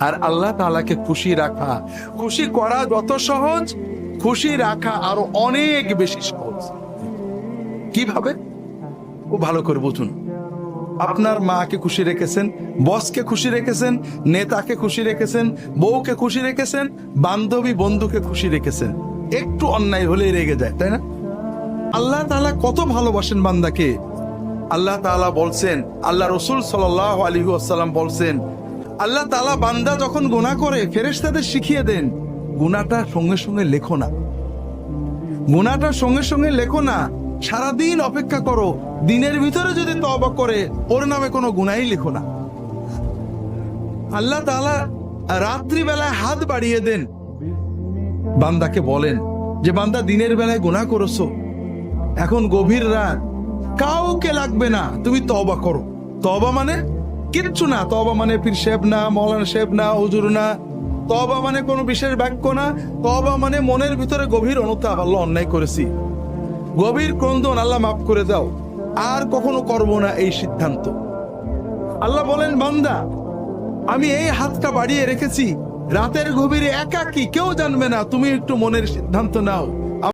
আর আল্লাহ তাআলাকে খুশি রাখা, খুশি করা যত সহজ, খুশি রাখা আরো অনেক বেশি সহজ। কিভাবে? ও ভালো করে বুঝুন। আপনার মাকে খুশি রেখেছেন, বসকে খুশি রেখেছেন, নেতাকে খুশি রেখেছেন, বউকে খুশি রেখেছেন, বান্ধবী বন্ধুকে খুশি রেখেছেন, একটু অন্যায় হলেই রেগে যায়, তাই না? আল্লাহ তাআলা কত ভালোবাসেন বান্দাকে। আল্লাহ তাআলা বলছেন, আল্লাহ রাসূল সাল্লাল্লাহু আলাইহি ওয়াসাল্লাম বলছেন, আল্লাহ তাআলা বান্দা যখন গুনাহ করে ফেরেশতাদের শিখিয়ে দেন, গুনাহটা সঙ্গে সঙ্গে লেখো না, গুনাহটা সঙ্গে সঙ্গে লেখো না, সারাদিন অপেক্ষা করো, দিনের ভিতরে যদি তওবা করে ওর নামে কোনো গুনাহই লিখো না। আল্লাহ তাআলা রাত্রি বেলায় হাত বাড়িয়ে দেন, বান্দাকে বলেন যে বান্দা দিনের বেলায় গুনাহ করেছো, এখন গভীর রাত, কাউকে লাগবে না, তুমি তওবা করো। তওবা মানে কিচ্ছু না, তওবা মানে পীর সাহেব না, মাওলানা সাহেব না, হুজুর না, তওবা মানে কোনো বিশেষ বাক্য না, তওবা মানে মনের ভিতরে গভীর অনুতাপ, আল্লাহ অন্যায় করেছি, গভীর ক্রন্দন, আল্লাহ মাফ করে দাও, আর কখনো করব না, এই সিদ্ধান্ত। আল্লাহ বলেন বান্দা আমি এই হাতটা বাড়িয়ে রেখেছি, রাতের গভীরে একাকী, কেউ জানবে না, তুমি একটু মনের সিদ্ধান্ত নাও।